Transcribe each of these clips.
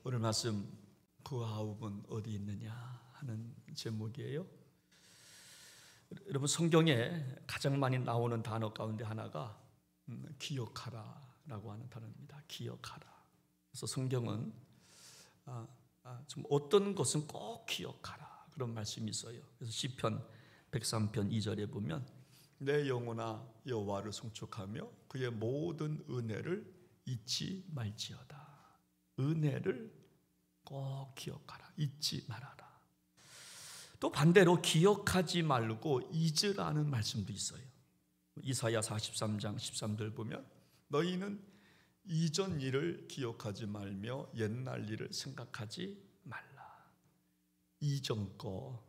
오늘 말씀 그 아홉은 어디 있느냐 하는 제목이에요. 여러분, 성경에 가장 많이 나오는 단어 가운데 하나가 기억하라라고 하는 단어입니다. 기억하라. 그래서 성경은 좀 어떤 것은 꼭 기억하라 그런 말씀이 있어요. 그래서 시편 103편 2절에 보면 내 영혼아 여호와를 송축하며 그의 모든 은혜를 잊지 말지어다. 은혜를 꼭 기억하라. 잊지 말아라. 또 반대로 기억하지 말고 잊으라는 말씀도 있어요. 이사야 43장 13절 보면 너희는 이전 일을 기억하지 말며 옛날 일을 생각하지 말라. 이전 거,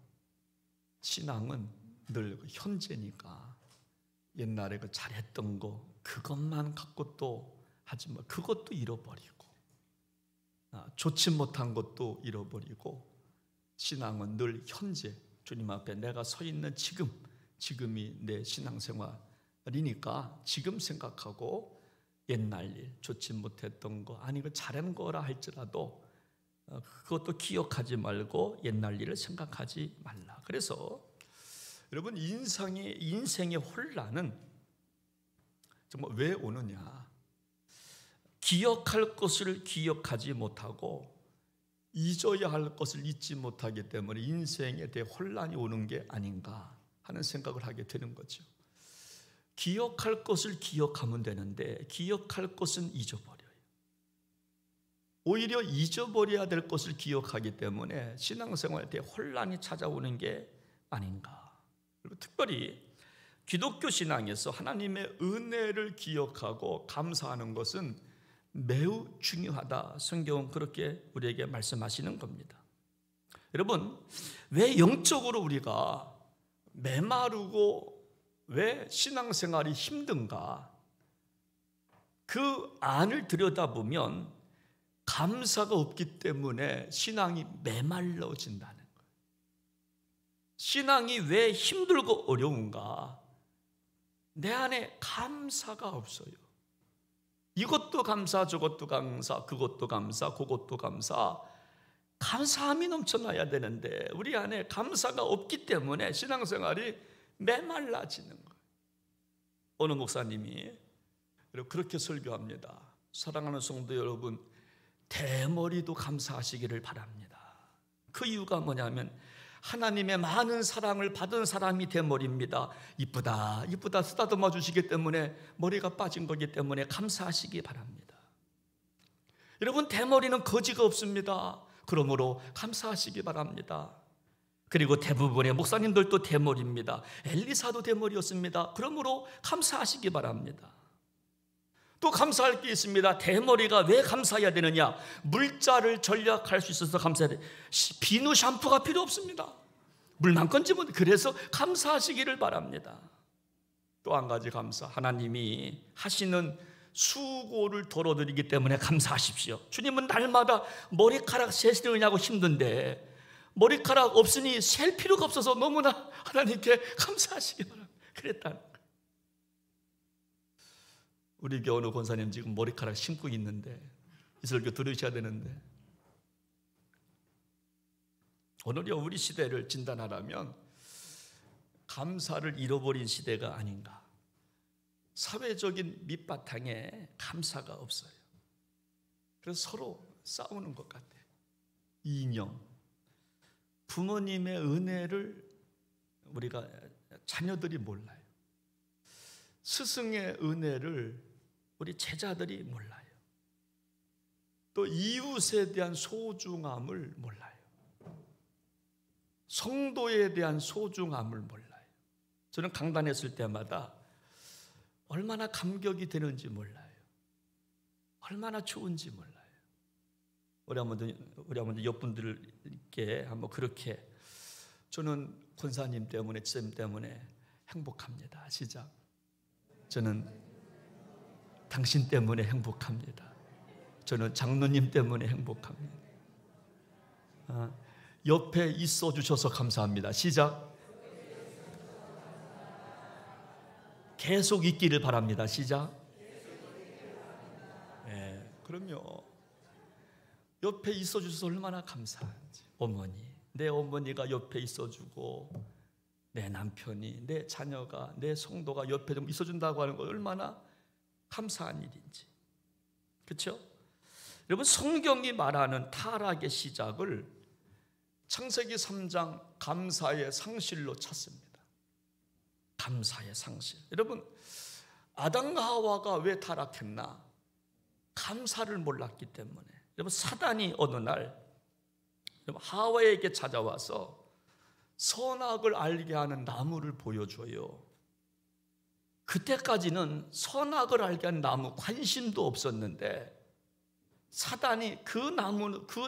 신앙은 늘 현재니까 옛날에 그 잘했던 거 그것만 갖고 또 하지 마. 그것도 잃어버리고 좋지 못한 것도 잃어버리고 신앙은 늘 현재 주님 앞에 내가 서 있는 지금이 내 신앙생활이니까 지금 생각하고 옛날 일 좋지 못했던 거 아니 그 잘한 거라 할지라도 그것도 기억하지 말고 옛날 일을 생각하지 말라. 그래서 여러분 인생의 혼란은 정말 왜 오느냐? 기억할 것을 기억하지 못하고 잊어야 할 것을 잊지 못하기 때문에 인생에 대해 혼란이 오는 게 아닌가 하는 생각을 하게 되는 거죠. 기억할 것을 기억하면 되는데 기억할 것은 잊어버려요. 오히려 잊어버려야 될 것을 기억하기 때문에 신앙생활에 대해 혼란이 찾아오는 게 아닌가. 그리고 특별히 기독교 신앙에서 하나님의 은혜를 기억하고 감사하는 것은 매우 중요하다. 성경은 그렇게 우리에게 말씀하시는 겁니다. 여러분, 왜 영적으로 우리가 메마르고 왜 신앙생활이 힘든가? 그 안을 들여다보면 감사가 없기 때문에 신앙이 메말라진다는 거예요. 신앙이 왜 힘들고 어려운가? 내 안에 감사가 없어요. 이것도 감사, 저것도 감사, 그것도 감사, 그것도 감사. 감사함이 넘쳐나야 되는데 우리 안에 감사가 없기 때문에 신앙생활이 메말라지는 거예요. 어느 목사님이 그렇게 설교합니다. 사랑하는 성도 여러분, 대머리도 감사하시기를 바랍니다. 그 이유가 뭐냐면 하나님의 많은 사랑을 받은 사람이 대머리입니다. 이쁘다 이쁘다 쓰다듬어 주시기 때문에 머리가 빠진 거기 때문에 감사하시기 바랍니다. 여러분, 대머리는 거지가 없습니다. 그러므로 감사하시기 바랍니다. 그리고 대부분의 목사님들도 대머리입니다. 엘리사도 대머리였습니다. 그러므로 감사하시기 바랍니다. 또 감사할 게 있습니다. 대머리가 왜 감사해야 되느냐? 물자를 절약할 수 있어서 감사해야 돼. 비누 샴푸가 필요 없습니다. 물만 건지면 그래서 감사하시기를 바랍니다. 또 한 가지 감사, 하나님이 하시는 수고를 덜어드리기 때문에 감사하십시오. 주님은 날마다 머리카락 세시느냐고 힘든데 머리카락 없으니 셀 필요가 없어서 너무나 하나님께 감사하시기 바랍니다. 그랬다는 거예요. 우리 교회 어느 권사님 지금 머리카락 심고 있는데 이 설교 들으셔야 되는데, 오늘요 우리 시대를 진단하라면 감사를 잃어버린 시대가 아닌가. 사회적인 밑바탕에 감사가 없어요. 그래서 서로 싸우는 것 같아요. 이념, 부모님의 은혜를 우리가 자녀들이 몰라요. 스승의 은혜를 우리 제자들이 몰라요. 또 이웃에 대한 소중함을 몰라요. 성도에 대한 소중함을 몰라요. 저는 강단했을 때마다 얼마나 감격이 되는지 몰라요. 얼마나 좋은지 몰라요. 우리 한번 옆분들께 한번 그렇게, 저는 권사님 때문에 지쌤 때문에 행복합니다. 시작. 저는 당신 때문에 행복합니다. 저는 장로님 때문에 행복합니다. 옆에 있어 주셔서 감사합니다. 시작. 계속 있기를 바랍니다. 시작. 네, 그럼요. 옆에 있어줘서 얼마나 감사한지. 어머니, 내 어머니가 옆에 있어주고 내 남편이, 내 자녀가, 내 성도가 옆에 좀 있어준다고 하는 거 얼마나 감사한 일인지. 그렇죠? 여러분, 성경이 말하는 타락의 시작을 창세기 3장 감사의 상실로 찾습니다. 감사의 상실. 여러분, 아담과 하와가 왜 타락했나? 감사를 몰랐기 때문에. 여러분, 사단이 어느 날 하와에게 찾아와서 선악을 알게 하는 나무를 보여줘요. 그때까지는 선악을 알게 하는 나무 관심도 없었는데 사단이 그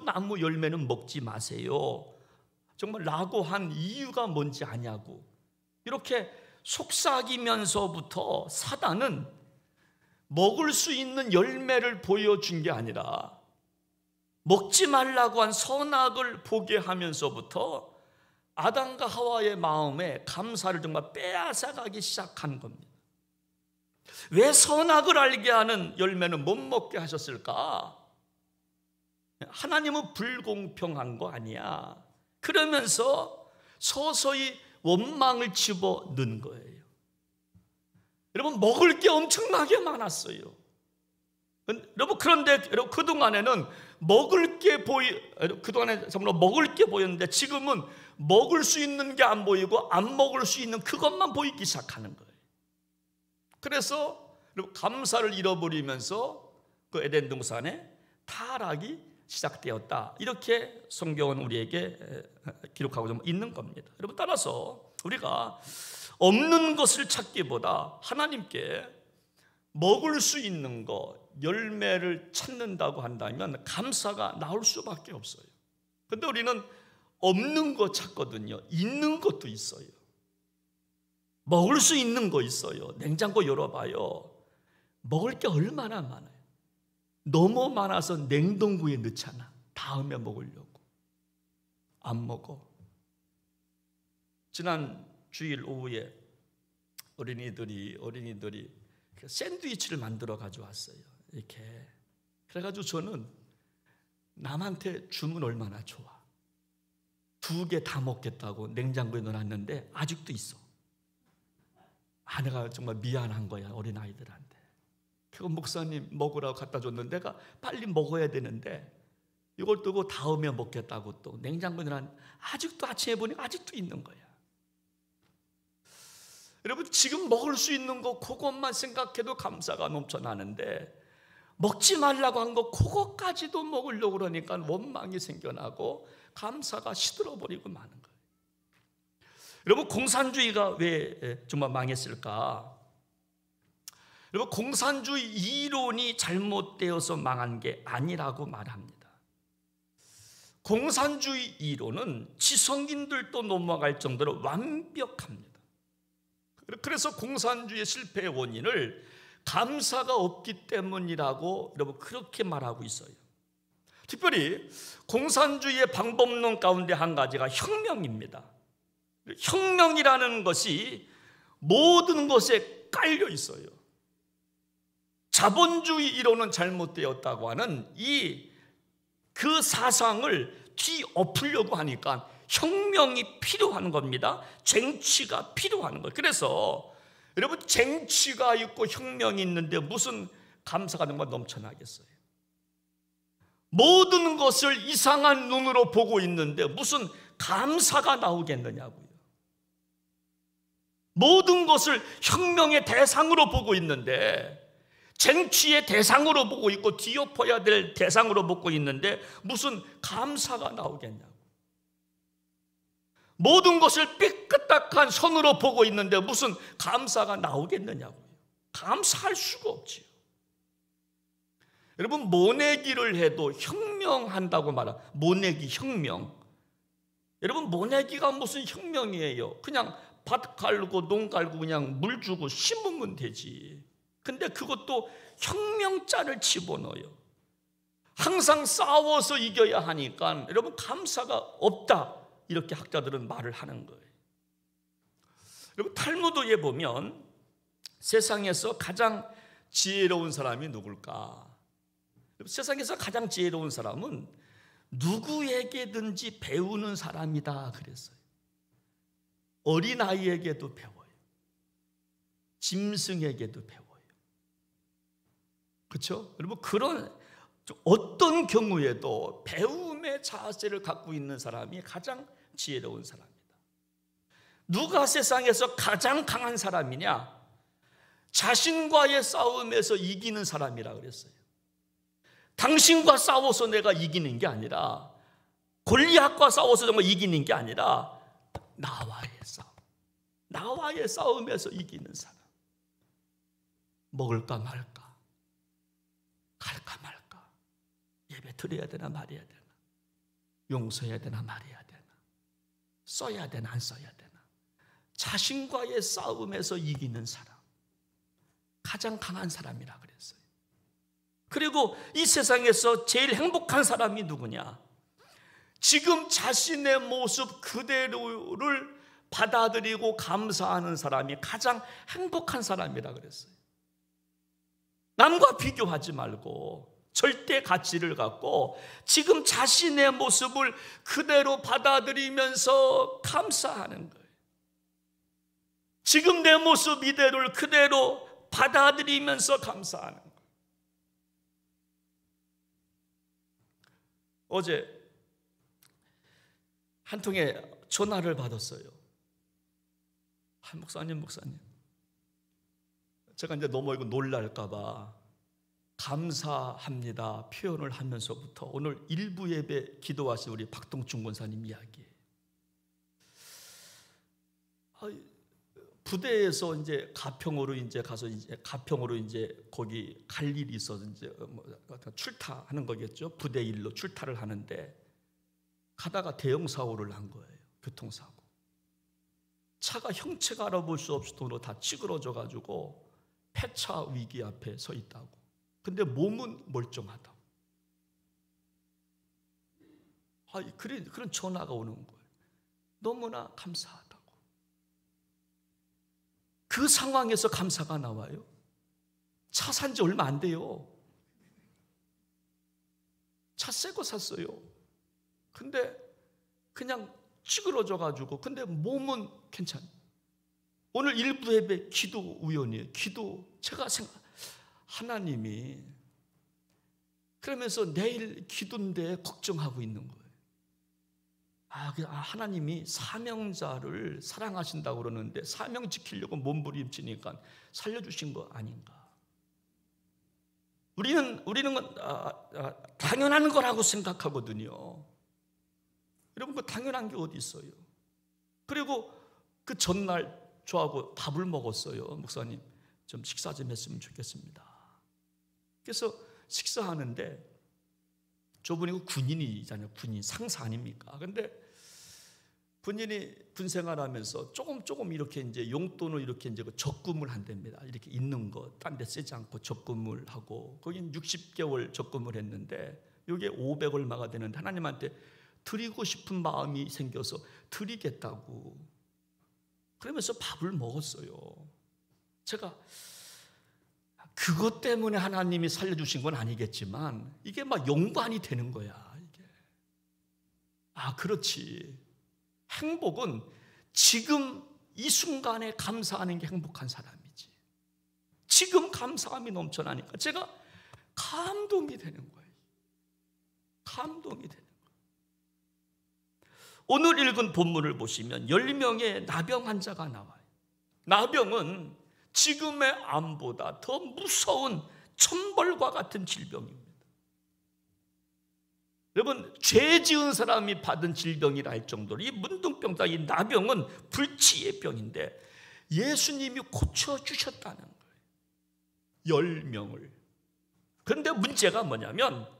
나무 열매는 먹지 마세요, 정말 라고 한 이유가 뭔지 아냐고. 이렇게 속삭이면서부터 사단은 먹을 수 있는 열매를 보여준 게 아니라 먹지 말라고 한 선악을 보게 하면서부터 아담과 하와의 마음에 감사를 정말 빼앗아가기 시작한 겁니다. 왜 선악을 알게 하는 열매는 못 먹게 하셨을까? 하나님은 불공평한 거 아니야. 그러면서 서서히 원망을 집어넣은 거예요. 여러분, 먹을 게 엄청나게 많았어요. 여러분, 그런데 그동안에는 그동안에 정말 먹을 게 보였는데 지금은 먹을 수 있는 게 안 보이고 안 먹을 수 있는 그것만 보이기 시작하는 거예요. 그래서 감사를 잃어버리면서 그 에덴 동산에 타락이 시작되었다. 이렇게 성경은 우리에게 기록하고 좀 있는 겁니다. 여러분, 따라서 우리가 없는 것을 찾기보다 하나님께 먹을 수 있는 것, 열매를 찾는다고 한다면 감사가 나올 수밖에 없어요. 그런데 우리는 없는 거 찾거든요. 있는 것도 있어요. 먹을 수 있는 거 있어요. 냉장고 열어봐요. 먹을 게 얼마나 많아요. 너무 많아서 냉동고에 넣잖아. 다음에 먹으려고. 안 먹어. 지난 주일 오후에 어린이들이 샌드위치를 만들어 가져왔어요. 이렇게. 그래가지고 저는 남한테 주면 얼마나 좋아. 2개 다 먹겠다고 냉장고에 넣어놨는데 아직도 있어. 아내가 정말 미안한 거야, 어린아이들한테. 그거 목사님 먹으라고 갖다 줬는데 내가 빨리 먹어야 되는데 이걸 두고 다음에 먹겠다고 또 냉장고에 넣어놨는데 아직도 아침에 보니 아직도 있는 거야. 여러분, 지금 먹을 수 있는 거 그것만 생각해도 감사가 넘쳐나는데 먹지 말라고 한 거 그것까지도 먹으려고 그러니까 원망이 생겨나고 감사가 시들어버리고 마는 거예요. 여러분, 공산주의가 왜 정말 망했을까? 여러분, 공산주의 이론이 잘못되어서 망한 게 아니라고 말합니다. 공산주의 이론은 지성인들도 넘어갈 정도로 완벽합니다. 그래서 공산주의의 실패의 원인을 감사가 없기 때문이라고 여러분 그렇게 말하고 있어요. 특별히 공산주의의 방법론 가운데 한 가지가 혁명입니다. 혁명이라는 것이 모든 것에 깔려 있어요. 자본주의 이론은 잘못되었다고 하는 그 사상을 뒤엎으려고 하니까 혁명이 필요한 겁니다. 쟁취가 필요한 거예요. 그래서 여러분, 쟁취가 있고 혁명이 있는데 무슨 감사가 정말 넘쳐나겠어요? 모든 것을 이상한 눈으로 보고 있는데 무슨 감사가 나오겠느냐고요. 모든 것을 혁명의 대상으로 보고 있는데, 쟁취의 대상으로 보고 있고 뒤엎어야 될 대상으로 보고 있는데 무슨 감사가 나오겠냐고. 모든 것을 삐끗딱한 선으로 보고 있는데 무슨 감사가 나오겠느냐고요. 감사할 수가 없지요. 여러분, 모내기를 해도 혁명한다고 말하. 모내기 혁명. 여러분, 모내기가 무슨 혁명이에요? 그냥 밭 갈고 농 갈고 그냥 물 주고 심으면 되지. 근데 그것도 혁명자를 집어넣어요. 항상 싸워서 이겨야 하니까 여러분 감사가 없다, 이렇게 학자들은 말을 하는 거예요. 여러분, 탈무드에 보면 세상에서 가장 지혜로운 사람이 누굴까? 세상에서 가장 지혜로운 사람은 누구에게든지 배우는 사람이다 그랬어요. 어린아이에게도 배워요. 짐승에게도 배워요. 그렇죠? 여러분, 그런 어떤 경우에도 배움의 자세를 갖고 있는 사람이 가장 지혜로운 사람입니다. 누가 세상에서 가장 강한 사람이냐? 자신과의 싸움에서 이기는 사람이라 그랬어요. 당신과 싸워서 내가 이기는 게 아니라, 골리앗과 싸워서 정말 이기는 게 아니라 나와의 싸움, 나와의 싸움에서 이기는 사람. 먹을까 말까, 갈까 말까, 예배 드려야 되나 말해야 되나, 용서해야 되나 말해야 되나, 써야 되나 안 써야 되나, 자신과의 싸움에서 이기는 사람, 가장 강한 사람이라 그랬어요. 그리고 이 세상에서 제일 행복한 사람이 누구냐? 지금 자신의 모습 그대로를 받아들이고 감사하는 사람이 가장 행복한 사람이라 그랬어요. 남과 비교하지 말고 절대 가치를 갖고 지금 자신의 모습을 그대로 받아들이면서 감사하는 거예요. 지금 내 모습 이대로를 그대로 받아들이면서 감사하는 거예요. 어제 한 통의 전화를 받았어요. 목사님, 제가 이제 너무 이거 놀랄까봐 감사합니다 표현을 하면서부터 오늘 일부 예배 기도하신 우리 박동춘 권사님 이야기예요. 부대에서 이제 가평으로 이제 가서 가평으로 이제 거기 갈 일이 있어서 이제 출타하는 거겠죠. 부대 일로 출타를 하는데 가다가 대형 사고를 난 거예요. 교통사고. 차가 형체가 알아볼 수 없을 정도로 다 찌그러져 가지고 폐차 위기 앞에 서 있다고. 근데 몸은 멀쩡하다고. 그런 전화가 오는 거예요. 너무나 감사하다고. 그 상황에서 감사가 나와요? 차 산 지 얼마 안 돼요. 차 새 거 샀어요. 근데 그냥 찌그러져 가지고, 근데 몸은 괜찮아요. 오늘 일부 예배 기도 우연이에요. 기도 제가 하나님이 그러면서 내일 기도인데 걱정하고 있는 거예요. 하나님이 사명자를 사랑하신다고 그러는데 사명 지키려고 몸부림치니까 살려주신 거 아닌가. 우리는 당연한 거라고 생각하거든요. 여러분, 그 당연한 게 어디 있어요? 그리고 그 전날 저하고 밥을 먹었어요. 목사님, 좀 식사 좀 했으면 좋겠습니다. 그래서 식사하는데 저분이 군인이잖아요. 군인 상사 아닙니까? 근데 군인이 군 생활하면서 조금 이렇게 이제 용돈을 이렇게 이제 적금을 한답니다. 이렇게 있는 거 딴 데 쓰지 않고 적금을 하고, 거긴 60개월 적금을 했는데 이게 500 얼마가 되는데 하나님한테 드리고 싶은 마음이 생겨서 드리겠다고 그러면서 밥을 먹었어요. 제가 그것 때문에 하나님이 살려주신 건 아니겠지만 이게 막 연관이 되는 거야. 이게. 그렇지. 행복은 지금 이 순간에 감사하는 게 행복한 사람이지. 지금 감사함이 넘쳐나니까 제가 감동이 되는 거예요. 감동이 되는 거예요. 오늘 읽은 본문을 보시면 10명의 나병 환자가 나와요. 나병은 지금의 암보다 더 무서운 천벌과 같은 질병입니다. 여러분, 죄 지은 사람이 받은 질병이라 할 정도로 이 문둥병, 이 나병은 불치의 병인데 예수님이 고쳐주셨다는 거예요. 10명을. 그런데 문제가 뭐냐면,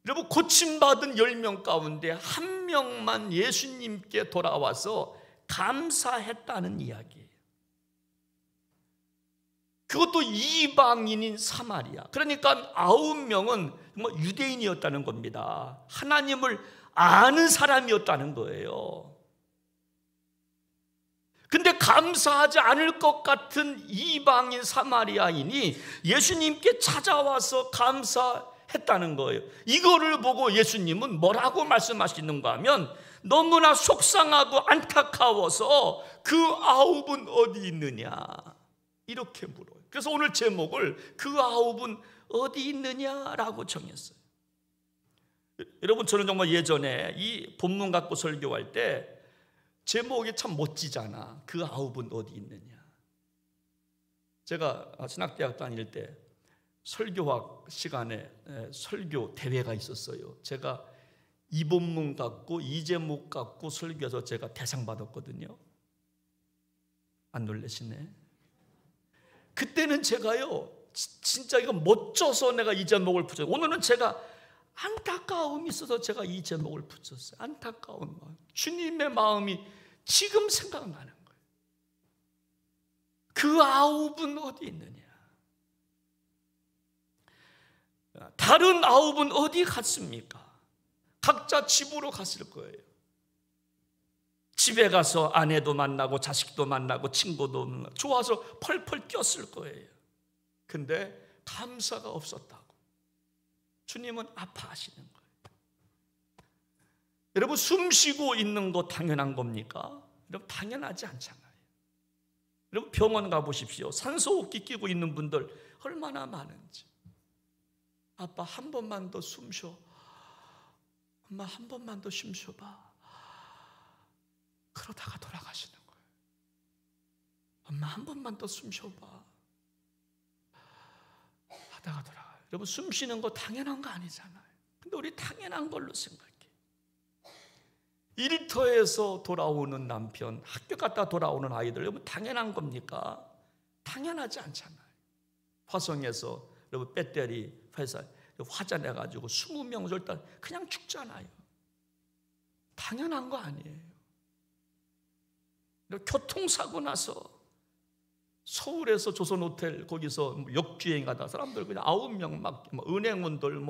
여러분, 고침받은 10명 가운데 한 명만 예수님께 돌아와서 감사했다는 이야기예요. 그것도 이방인인 사마리아. 그러니까 9명은 유대인이었다는 겁니다. 하나님을 아는 사람이었다는 거예요. 근데 감사하지 않을 것 같은 이방인 사마리아인이 예수님께 찾아와서 감사 했다는 거예요. 이거를 보고 예수님은 뭐라고 말씀하시는가 하면 너무나 속상하고 안타까워서 그 아홉은 어디 있느냐 이렇게 물어요. 그래서 오늘 제목을 그 아홉은 어디 있느냐라고 정했어요. 여러분, 저는 정말 예전에 이 본문 갖고 설교할 때 제목이 참 멋지잖아. 그 아홉은 어디 있느냐. 제가 신학대학 다닐 때 설교학 시간에 설교 대회가 있었어요. 제가 이 본문 갖고 이 제목 갖고 설교해서 제가 대상 받았거든요. 안 놀라시네. 그때는 제가요 진짜 이거 멋져서 내가 이 제목을 붙였어요. 오늘은 제가 안타까움이 있어서 제가 이 제목을 붙였어요. 안타까운 마음, 주님의 마음이 지금 생각나는 거예요. 그 아홉은 어디 있느냐. 다른 아홉은 어디 갔습니까? 각자 집으로 갔을 거예요. 집에 가서 아내도 만나고 자식도 만나고 친구도 만나고 좋아서 펄펄 뛰었을 거예요. 근데 감사가 없었다고 주님은 아파하시는 거예요. 여러분, 숨 쉬고 있는 거 당연한 겁니까? 여러분, 당연하지 않잖아요. 여러분, 병원 가보십시오. 산소호흡기 끼고 있는 분들 얼마나 많은지. 아빠 한 번만 더 숨 쉬어. 엄마 한 번만 더 숨 쉬어봐. 그러다가 돌아가시는 거예요. 엄마 한 번만 더 숨 쉬어봐. 하다가 돌아가요. 여러분, 숨 쉬는 거 당연한 거 아니잖아요. 근데 우리 당연한 걸로 생각해. 일터에서 돌아오는 남편, 학교 갔다 돌아오는 아이들, 여러분 당연한 겁니까? 당연하지 않잖아요. 화성에서 여러분 배터리 회사 화재 내가지고 20명 절단 그냥 죽잖아요. 당연한 거 아니에요. 교통사고 나서 서울에서 조선호텔 거기서 역주행하다 사람들 그냥 9명 막 은행원들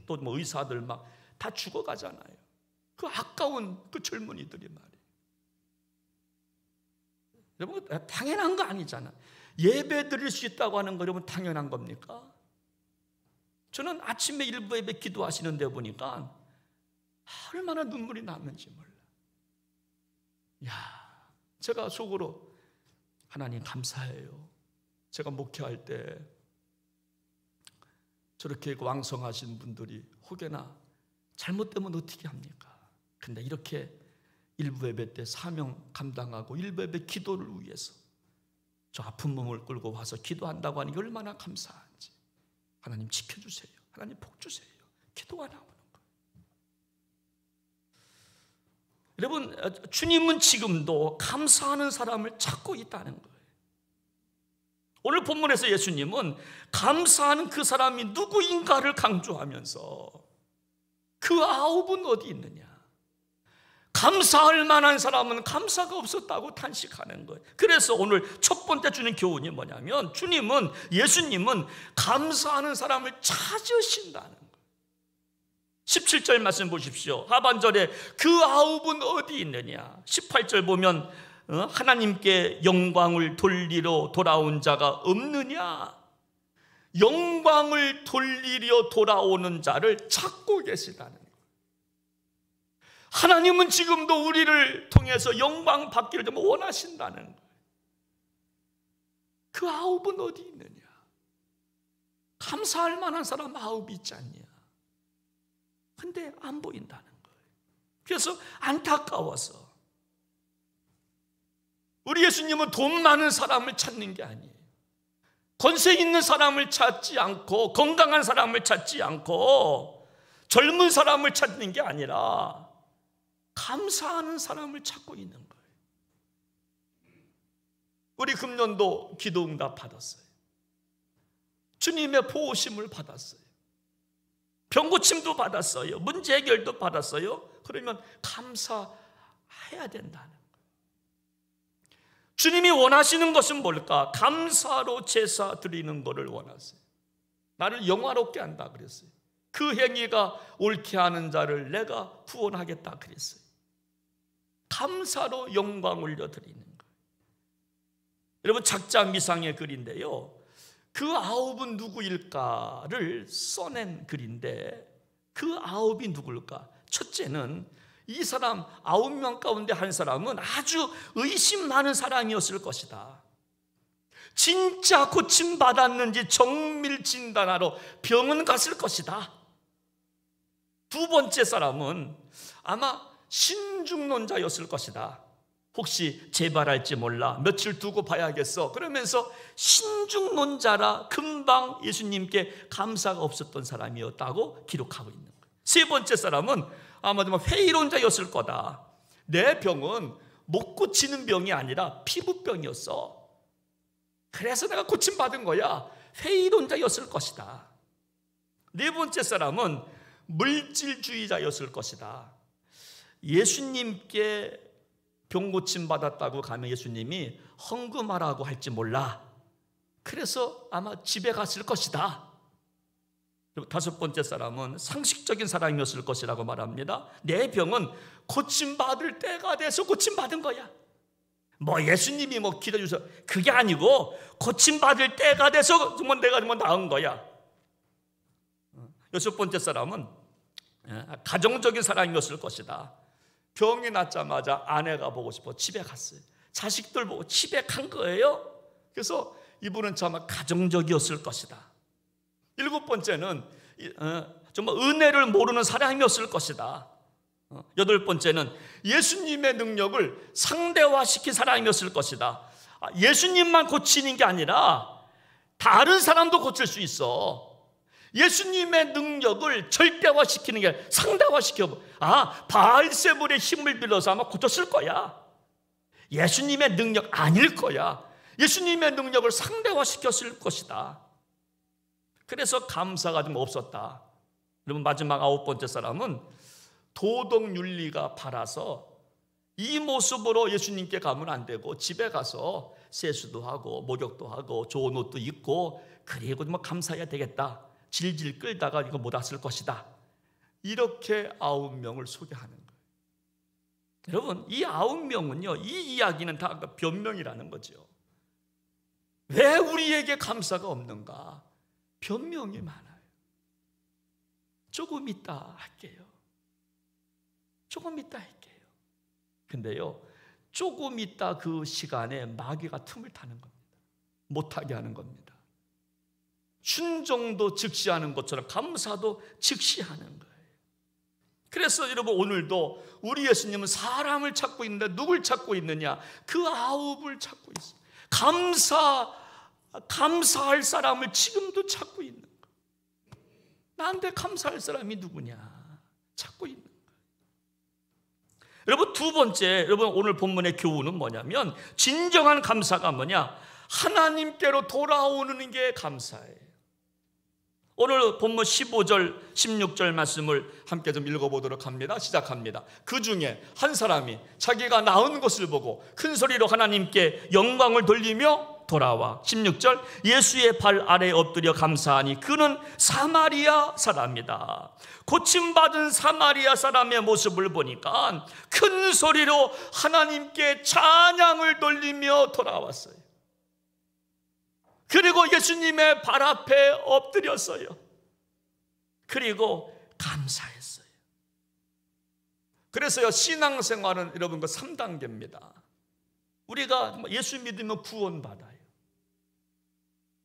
또 의사들 막 다 죽어가잖아요. 그 아까운 그 젊은이들이 말이에요. 여러분, 당연한 거 아니잖아. 예배 드릴 수 있다고 하는 거 여러분 당연한 겁니까? 저는 아침에 일부 예배 기도하시는 데 보니까 얼마나 눈물이 나는지 몰라. 야, 제가 속으로 하나님 감사해요. 제가 목회할 때 저렇게 왕성하신 분들이 혹여나 잘못되면 어떻게 합니까? 근데 이렇게 일부 예배 때 사명 감당하고 일부 예배 기도를 위해서 저 아픈 몸을 끌고 와서 기도한다고 하니 얼마나 감사한지. 하나님 지켜주세요. 하나님 복 주세요. 기도가 나오는 거예요. 여러분, 주님은 지금도 감사하는 사람을 찾고 있다는 거예요. 오늘 본문에서 예수님은 감사하는 그 사람이 누구인가를 강조하면서 그 아홉은 어디 있느냐. 감사할 만한 사람은 감사가 없었다고 탄식하는 거예요. 그래서 오늘 첫 번째 주는 교훈이 뭐냐면 예수님은 감사하는 사람을 찾으신다는 거예요. 17절 말씀 보십시오. 하반절에 그 아홉은 어디 있느냐. 18절 보면 하나님께 영광을 돌리러 돌아온 자가 없느냐. 영광을 돌리려 돌아오는 자를 찾고 계시다는 거예요. 하나님은 지금도 우리를 통해서 영광 받기를 좀 원하신다는 거예요. 그 아홉은 어디 있느냐. 감사할 만한 사람 아홉이 있지 않냐. 근데 안 보인다는 거예요. 그래서 안타까워서 우리 예수님은 돈 많은 사람을 찾는 게 아니에요. 권세 있는 사람을 찾지 않고 건강한 사람을 찾지 않고 젊은 사람을 찾는 게 아니라 감사하는 사람을 찾고 있는 거예요. 우리 금년도 기도응답 받았어요. 주님의 보호심을 받았어요. 병고침도 받았어요. 문제 해결도 받았어요. 그러면 감사해야 된다는 거예요. 주님이 원하시는 것은 뭘까? 감사로 제사 드리는 것을 원하세요. 나를 영화롭게 한다 그랬어요. 그 행위가 옳게 하는 자를 내가 구원하겠다 그랬어요. 감사로 영광 올려드리는 거예요. 여러분, 작자 미상의 글인데요, 그 9은 누구일까를 써낸 글인데 그 9이 누굴까? 첫째는 이 사람 9명 가운데 한 사람은 아주 의심 많은 사람이었을 것이다. 진짜 고침받았는지 정밀 진단하러 병원 갔을 것이다. 두 번째 사람은 아마 신중론자였을 것이다. 혹시 재발할지 몰라, 며칠 두고 봐야겠어, 그러면서 신중론자라 금방 예수님께 감사가 없었던 사람이었다고 기록하고 있는 거예요. 세 번째 사람은 아마도 회의론자였을 거다. 내 병은 못 고치는 병이 아니라 피부병이었어. 그래서 내가 고침받은 거야. 회의론자였을 것이다. 네 번째 사람은 물질주의자였을 것이다. 예수님께 병 고침받았다고 가면 예수님이 헌금하라고 할지 몰라. 그래서 아마 집에 갔을 것이다. 그리고 다섯 번째 사람은 상식적인 사람이었을 것이라고 말합니다. 내 병은 고침받을 때가 돼서 고침받은 거야. 예수님이 기도해주셔서 그게 아니고 고침받을 때가 돼서 내가 나은 거야. 여섯 번째 사람은 가정적인 사람이었을 것이다. 병이 났자마자 아내가 보고 싶어 집에 갔어요. 자식들 보고 집에 간 거예요. 그래서 이분은 정말 가정적이었을 것이다. 일곱 번째는 정말 은혜를 모르는 사람이었을 것이다. 여덟 번째는 예수님의 능력을 상대화시킨 사람이었을 것이다. 예수님만 고치는 게 아니라 다른 사람도 고칠 수 있어. 예수님의 능력을 절대화시키는 게 상대화시켜. 바알세불의 힘을 빌려서 아마 고쳤을 거야. 예수님의 능력 아닐 거야. 예수님의 능력을 상대화시켰을 것이다. 그래서 감사가 좀 없었다. 그러면 마지막 아홉 번째 사람은 도덕윤리가 바라서 이 모습으로 예수님께 가면 안 되고 집에 가서 세수도 하고 목욕도 하고 좋은 옷도 입고 그리고 감사해야 되겠다. 질질 끌다가 이거 못 왔을 것이다. 이렇게 9명을 소개하는 거예요. 여러분, 이 9명은요, 이 이야기는 다 변명이라는 거죠. 왜 우리에게 감사가 없는가? 변명이 많아요. 조금 이따 할게요. 조금 이따 할게요. 근데요, 조금 이따 그 시간에 마귀가 틈을 타는 겁니다. 못하게 하는 겁니다. 순종도 즉시 하는 것처럼 감사도 즉시 하는 거예요. 그래서 여러분, 오늘도 우리 예수님은 사람을 찾고 있는데 누굴 찾고 있느냐? 그 9을 찾고 있어요. 감사할 사람을 지금도 찾고 있는 거예요. 나한테 감사할 사람이 누구냐? 찾고 있는 거예요. 여러분, 두 번째, 여러분 오늘 본문의 교훈은 뭐냐면, 진정한 감사가 뭐냐? 하나님께로 돌아오는 게 감사예요. 오늘 본문 15절, 16절 말씀을 함께 좀 읽어보도록 합니다. 시작합니다. 그 중에 한 사람이 자기가 나은 것을 보고 큰 소리로 하나님께 영광을 돌리며 돌아와 16절, 예수의 발 아래에 엎드려 감사하니 그는 사마리아 사람이다. 고침받은 사마리아 사람의 모습을 보니까 큰 소리로 하나님께 찬양을 돌리며 돌아왔어요. 그리고 예수님의 발 앞에 엎드렸어요. 그리고 감사했어요. 그래서요, 신앙생활은 여러분 3단계입니다. 우리가 예수 믿으면 구원받아요.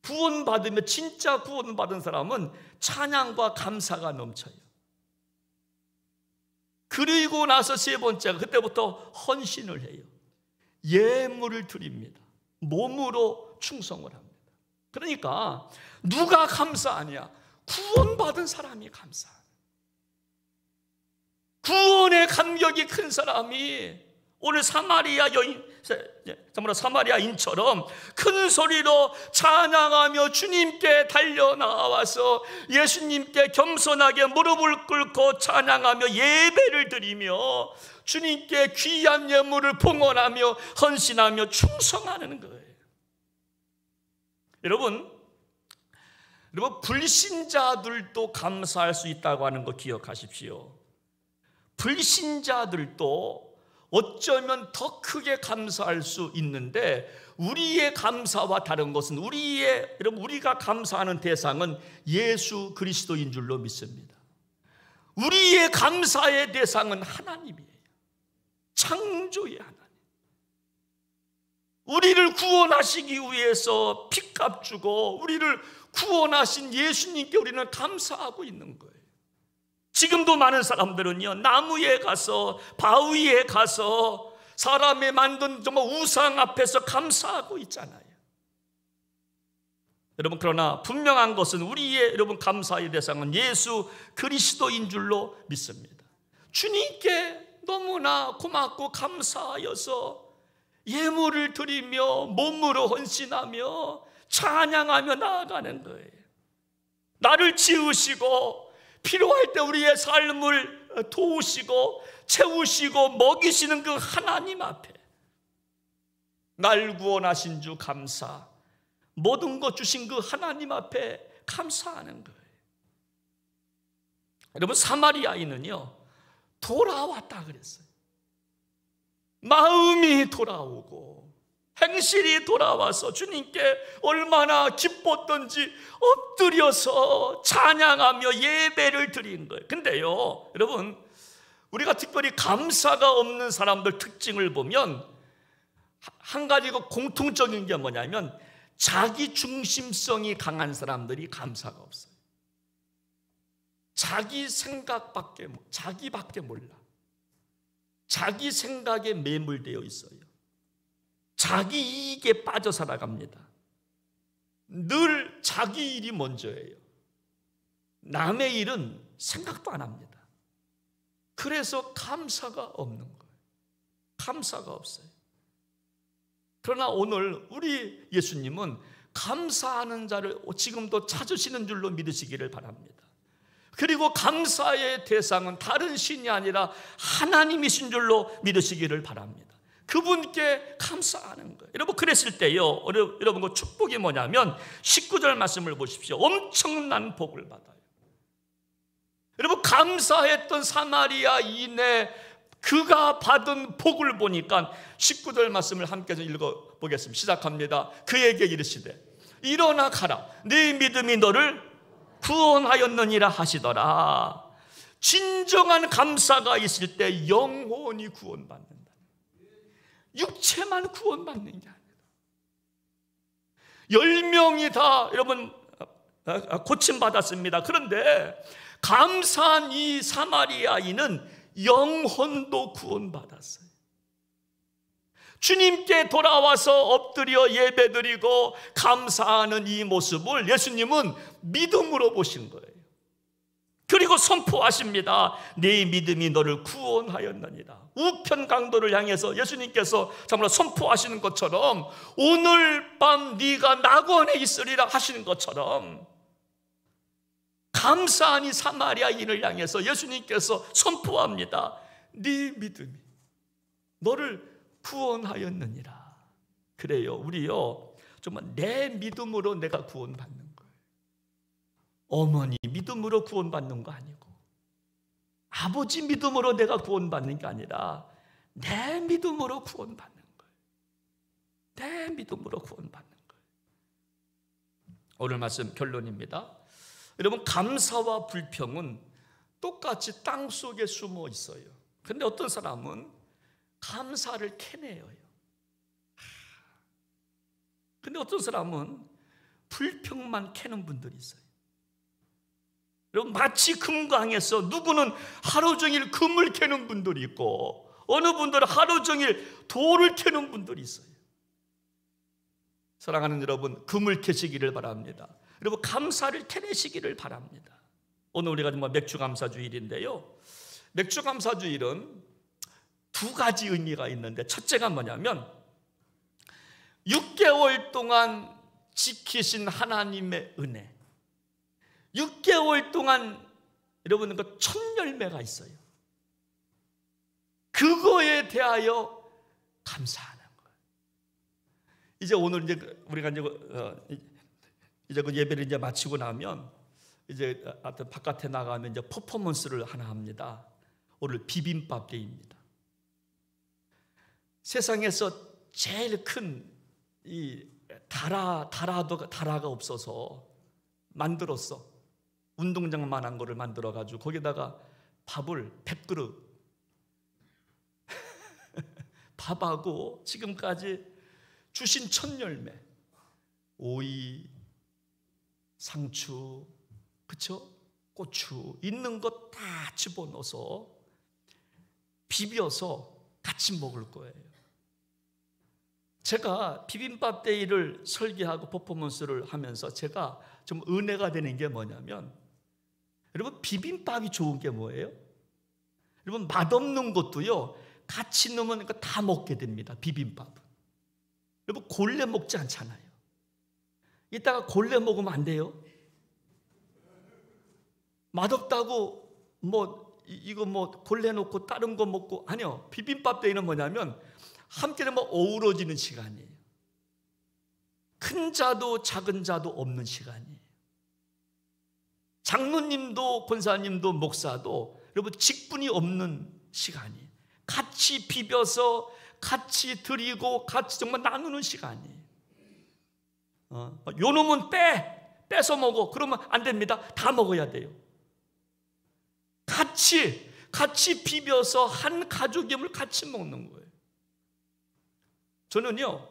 구원받으면, 진짜 구원받은 사람은 찬양과 감사가 넘쳐요. 그리고 나서 세 번째가 그때부터 헌신을 해요. 예물을 드립니다. 몸으로 충성을 합니다. 그러니까 누가 감사하냐? 구원받은 사람이 감사하냐. 구원의 감격이 큰 사람이 오늘 사마리아 사마리아인처럼 큰 소리로 찬양하며 주님께 달려나와서 예수님께 겸손하게 무릎을 꿇고 찬양하며 예배를 드리며 주님께 귀한 예물을 봉헌하며 헌신하며 충성하는 거예요. 여러분, 불신자들도 감사할 수 있다고 하는 거 기억하십시오. 불신자들도 어쩌면 더 크게 감사할 수 있는데, 우리의 감사와 다른 것은 우리가 감사하는 대상은 예수 그리스도인 줄로 믿습니다. 우리의 감사의 대상은 하나님이에요. 창조의 하나님. 우리를 구원하시기 위해서 피값 주고 우리를 구원하신 예수님께 우리는 감사하고 있는 거예요. 지금도 많은 사람들은요, 나무에 가서, 바위에 가서 사람이 만든 정말 우상 앞에서 감사하고 있잖아요. 여러분, 그러나 분명한 것은 여러분 감사의 대상은 예수 그리스도인 줄로 믿습니다. 주님께 너무나 고맙고 감사하여서 예물을 드리며 몸으로 헌신하며 찬양하며 나아가는 거예요. 나를 지으시고 필요할 때 우리의 삶을 도우시고 채우시고 먹이시는 그 하나님 앞에 날 구원하신 주 감사, 모든 것 주신 그 하나님 앞에 감사하는 거예요. 여러분, 사마리아인은요 돌아왔다 그랬어요. 마음이 돌아오고 행실이 돌아와서 주님께 얼마나 기뻤던지 엎드려서 찬양하며 예배를 드린 거예요. 근데요, 여러분, 우리가 특별히 감사가 없는 사람들 특징을 보면 한 가지가 공통적인 게 뭐냐면, 자기 중심성이 강한 사람들이 감사가 없어요. 자기 생각밖에, 자기밖에 몰라. 자기 생각에 매몰되어 있어요. 자기 이익에 빠져 살아갑니다. 늘 자기 일이 먼저예요. 남의 일은 생각도 안 합니다. 그래서 감사가 없는 거예요. 감사가 없어요. 그러나 오늘 우리 예수님은 감사하는 자를 지금도 찾으시는 줄로 믿으시기를 바랍니다. 그리고 감사의 대상은 다른 신이 아니라 하나님이신 줄로 믿으시기를 바랍니다. 그분께 감사하는 거예요. 여러분, 그랬을 때요, 여러분 그 축복이 뭐냐면 19절 말씀을 보십시오. 엄청난 복을 받아요. 여러분, 감사했던 사마리아인의 그가 받은 복을 보니까 19절 말씀을 함께 읽어보겠습니다. 시작합니다. 그에게 이르시되 일어나 가라, 네 믿음이 너를 구원하였느니라 하시더라. 진정한 감사가 있을 때 영혼이 구원받는다. 육체만 구원받는 게 아니라 10명이 다 여러분 고침받았습니다. 그런데 감사한 이 사마리아인은 영혼도 구원받았어요. 주님께 돌아와서 엎드려 예배드리고 감사하는 이 모습을 예수님은 믿음으로 보신 거예요. 그리고 선포하십니다. 네 믿음이 너를 구원하였느니라. 우편 강도를 향해서 예수님께서 정말 선포하시는 것처럼 오늘 밤 네가 낙원에 있으리라 하시는 것처럼 감사한 이 사마리아인을 향해서 예수님께서 선포합니다. 네 믿음이 너를 구원하였느니라. 그래요, 우리요 정말 내 믿음으로 내가 구원받는 거예요. 어머니 믿음으로 구원받는 거 아니고, 아버지 믿음으로 내가 구원받는 게 아니라 내 믿음으로 구원받는 거예요. 내 믿음으로 구원받는 거예요. 오늘 말씀 결론입니다. 여러분, 감사와 불평은 똑같이 땅 속에 숨어 있어요. 그런데 어떤 사람은 감사를 캐내요. 근데 어떤 사람은 불평만 캐는 분들이 있어요. 여러분, 마치 금강에서 누구는 하루 종일 금을 캐는 분들이 있고 어느 분들은 하루 종일 돌을 캐는 분들이 있어요. 사랑하는 여러분, 금을 캐시기를 바랍니다. 여러분, 감사를 캐내시기를 바랍니다. 오늘 우리가 정말 맥주감사주일인데요, 맥주감사주일은 두 가지 의미가 있는데, 첫째가 뭐냐면 6개월 동안 지키신 하나님의 은혜, 6개월 동안 여러분 그 첫 열매가 있어요. 그거에 대하여 감사하는 거예요. 이제 오늘 이제 우리가 이제 그 예배를 이제 마치고 나면 이제 바깥에 나가면 이제 퍼포먼스를 하나 합니다. 오늘 비빔밥 데이입니다. 세상에서 제일 큰 이 다라가 없어서 만들었어. 운동장만한 거를 만들어가지고 거기다가 밥을 100그릇 밥하고 지금까지 주신 첫 열매, 오이, 상추, 그쵸? 고추 있는 것 다 집어넣어서 비벼서 같이 먹을 거예요. 제가 비빔밥 데이를 설계하고 퍼포먼스를 하면서 제가 좀 은혜가 되는 게 뭐냐면, 여러분 비빔밥이 좋은 게 뭐예요? 여러분 맛없는 것도요 같이 넣으면 다 먹게 됩니다. 비빔밥은 여러분 골래 먹지 않잖아요. 이따가 골래 먹으면 안 돼요. 맛없다고 이거 골래 놓고 다른 거 먹고, 아니요. 비빔밥 데이는 뭐냐면 함께 되면 어우러지는 시간이에요. 큰 자도 작은 자도 없는 시간이에요. 장로님도 권사님도 목사도 여러분 직분이 없는 시간이에요. 같이 비벼서 같이 드리고 같이 정말 나누는 시간이에요. 요 놈은 빼서 먹어. 그러면 안 됩니다. 다 먹어야 돼요. 같이 비벼서 한 가족임을 같이 먹는 거예요. 저는요,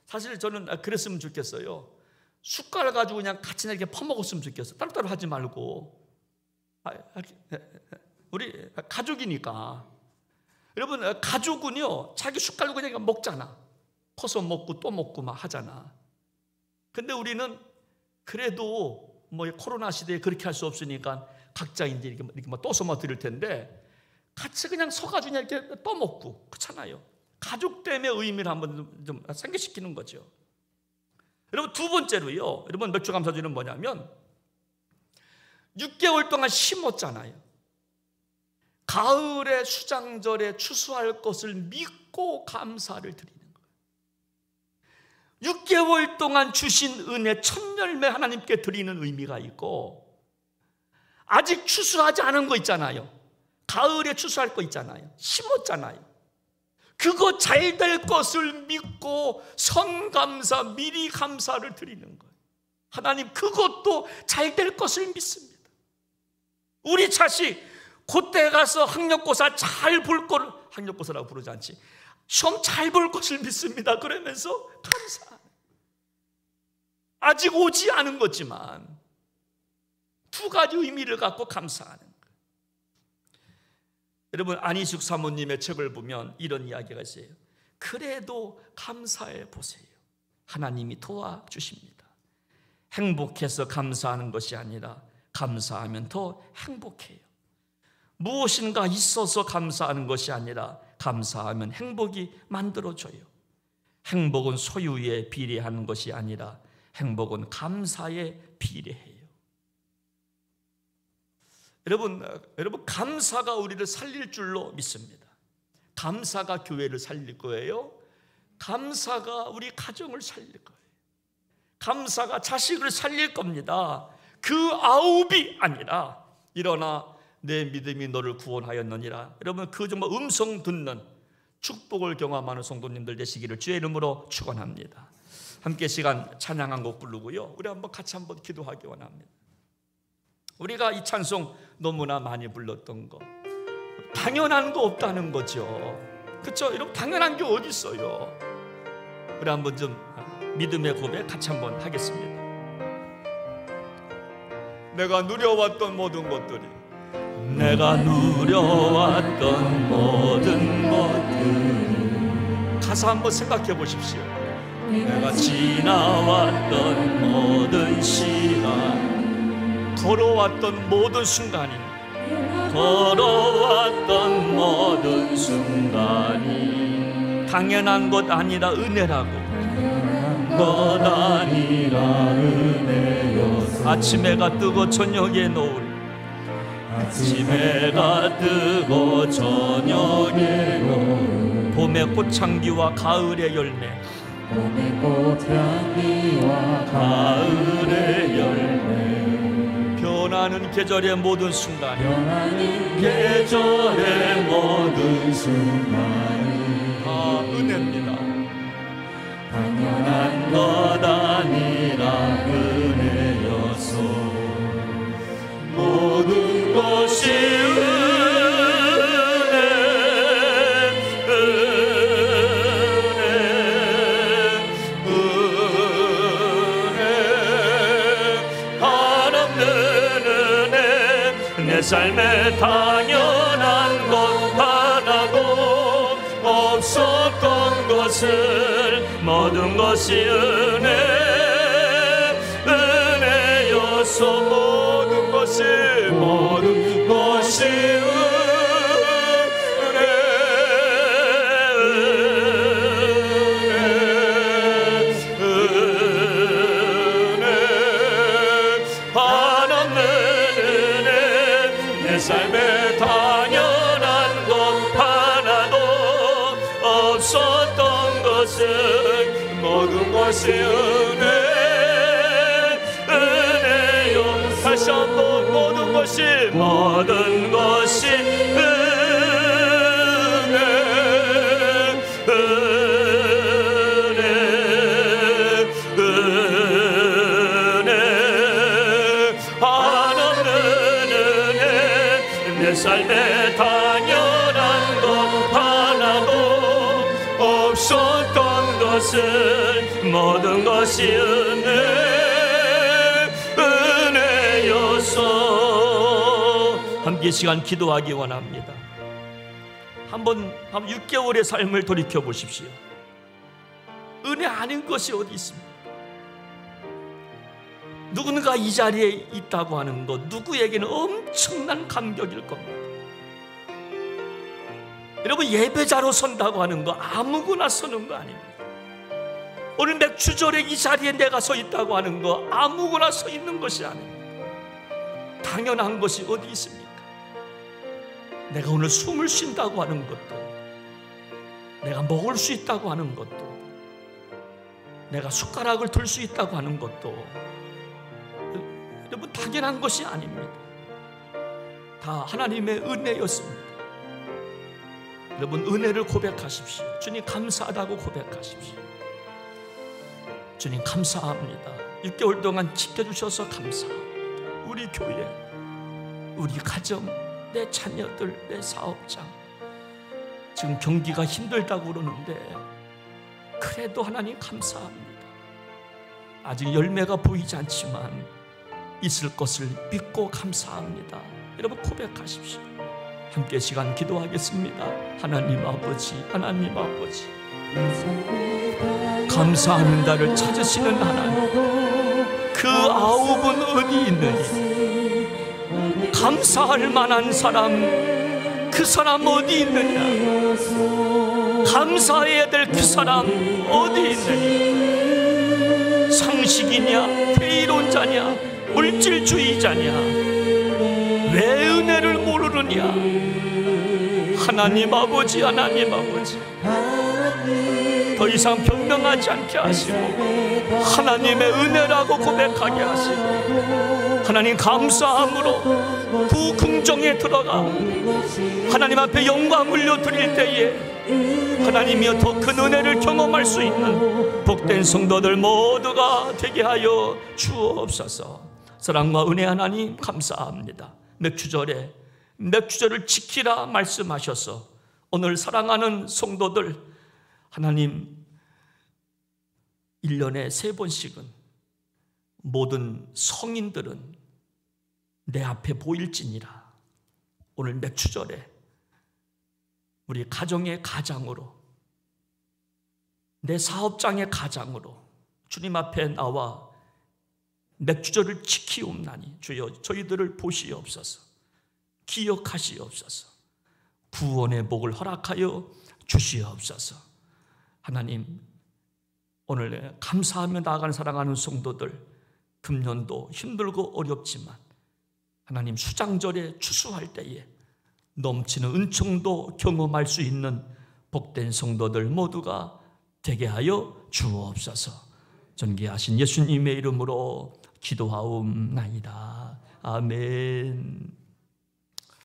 사실 저는 그랬으면 좋겠어요. 숟갈 가지고 그냥 같이 이렇게 퍼먹었으면 좋겠어요. 따로따로 하지 말고. 우리 가족이니까. 여러분 가족은요 자기 숟갈로 그냥 먹잖아. 퍼서 먹고 또 먹고 막 하잖아. 근데 우리는 그래도 코로나 시대에 그렇게 할 수 없으니까 각자 이제 이렇게 떠서 드릴 텐데, 같이 그냥 서가지고 그냥 이렇게 떠먹고 그렇잖아요. 가족 때문에 의미를 한번 좀 상기시키는 거죠. 여러분 두 번째로요, 여러분 맥주 감사주는 뭐냐면 6개월 동안 심었잖아요. 가을에 수장절에 추수할 것을 믿고 감사를 드리는 거예요. 6개월 동안 주신 은혜 첫 열매 하나님께 드리는 의미가 있고, 아직 추수하지 않은 거 있잖아요. 가을에 추수할 거 있잖아요. 심었잖아요. 그거 잘 될 것을 믿고 선감사, 미리 감사를 드리는 거예요. 하나님 그것도 잘 될 것을 믿습니다. 우리 자식 그때 가서 학력고사 잘 볼 거를, 학력고사라고 부르지 않지, 시험 잘 볼 것을 믿습니다. 그러면서 감사. 아직 오지 않은 거지만 두 가지 의미를 갖고 감사하는 거예요. 여러분 안희숙 사모님의 책을 보면 이런 이야기가 있어요. 그래도 감사해 보세요. 하나님이 도와주십니다. 행복해서 감사하는 것이 아니라 감사하면 더 행복해요. 무엇인가 있어서 감사하는 것이 아니라 감사하면 행복이 만들어져요. 행복은 소유에 비례하는 것이 아니라 행복은 감사에 비례해요. 여러분 감사가 우리를 살릴 줄로 믿습니다. 감사가 교회를 살릴 거예요. 감사가 우리 가정을 살릴 거예요. 감사가 자식을 살릴 겁니다. 그 아홉이 아니라 일어나 내 믿음이 너를 구원하였느니라. 여러분 그 정말 음성 듣는 축복을 경험하는 성도님들 되시기를 주의 이름으로 축원합니다. 함께 시간 찬양한 곡 부르고요, 우리 한번 같이 한번 기도하기 원합니다. 우리가 이 찬송 너무나 많이 불렀던 거, 당연한 거 없다는 거죠. 그렇죠? 여러분 당연한 게 어디 있어요? 우리 한번 좀 믿음의 고백 같이 한번 하겠습니다. 내가 누려왔던 모든 것들이, 내가 누려왔던 모든 것들, 가사 한번 생각해 보십시오. 내가 지나왔던 모든 시간, 걸어왔던 모든 순간이, 걸어왔던 모든 순간이 당연한 것 아니라 은혜라고, 것 아니라 은혜여서 아침 해가 뜨고 저녁에 노을, 아침 해가 뜨고 저녁에 노을, 봄의 꽃향기와 가을의 열매, 봄의 꽃향기와 가을의 열매, 변하는 계절의 모든 순간, 변하는 계절의 모든 순간, 다 은혜입니다. 당연한 것 아니라 은혜여서 모든 것이 내 삶에 당연한 것 하나도 없었던 것을 모든 것이 은혜여서 모든 것이 삶에 당연한 것 하나도 없었던 것은 모든 것이 은혜요. 다시 한번 모든 것이 내 삶에 당연한 것 하나도 없었던 것은 모든 것이 은혜여서 함께 시간 기도하기 원합니다. 한번 6개월의 삶을 돌이켜 보십시오. 은혜 아닌 것이 어디 있습니까? 누군가 이 자리에 있다고 하는 것, 누구에게는 엄청난 감격일 겁니다. 여러분, 예배자로 선다고 하는 거 아무거나 서는 거 아닙니다. 오늘 맥주절에 이 자리에 내가 서 있다고 하는 거 아무거나 서 있는 것이 아닙니다. 당연한 것이 어디 있습니까? 내가 오늘 숨을 쉰다고 하는 것도, 내가 먹을 수 있다고 하는 것도, 내가 숟가락을 들 수 있다고 하는 것도 여러분 당연한 것이 아닙니다. 다 하나님의 은혜였습니다. 여러분 은혜를 고백하십시오. 주님 감사하다고 고백하십시오. 주님 감사합니다. 6개월 동안 지켜주셔서 감사합니다. 우리 교회, 우리 가정, 내 자녀들, 내 사업장 지금 경기가 힘들다고 그러는데 그래도 하나님 감사합니다. 아직 열매가 보이지 않지만 있을 것을 믿고 감사합니다. 여러분 고백하십시오. 함께 시간 기도하겠습니다. 하나님 아버지, 하나님 아버지, 감사합니다를 찾으시는 하나님, 그 아홉은 어디 있느냐? 감사할 만한 사람, 그 사람 어디 있느냐? 감사해야 될 그 사람 어디 있느냐? 상식이냐, 회의론자냐, 물질주의자냐, 왜 은혜를 모르느냐? 하나님 아버지, 하나님 아버지, 더 이상 변명하지 않게 하시고 하나님의 은혜라고 고백하게 하시고 하나님 감사함으로 그 긍정에 들어가 하나님 앞에 영광 올려드릴 때에 하나님이여 더 큰 은혜를 경험할 수 있는 복된 성도들 모두가 되게 하여 주옵소서. 사랑과 은혜 하나님 감사합니다. 맥주절에 맥주절을 지키라 말씀하셔서 오늘 사랑하는 성도들 하나님 1년에 3번씩은 모든 성인들은 내 앞에 보일지니라. 오늘 맥주절에 우리 가정의 가장으로, 내 사업장의 가장으로 주님 앞에 나와 맥주절을 지키옵나니 주여 저희들을 보시옵소서, 기억하시옵소서, 구원의 복을 허락하여 주시옵소서. 하나님 오늘 감사하며 나아가는 사랑하는 성도들, 금년도 힘들고 어렵지만 하나님 수장절에 추수할 때에 넘치는 은총도 경험할 수 있는 복된 성도들 모두가 되게 하여 주옵소서. 존귀하신 예수님의 이름으로 기도하옵나이다. 아멘.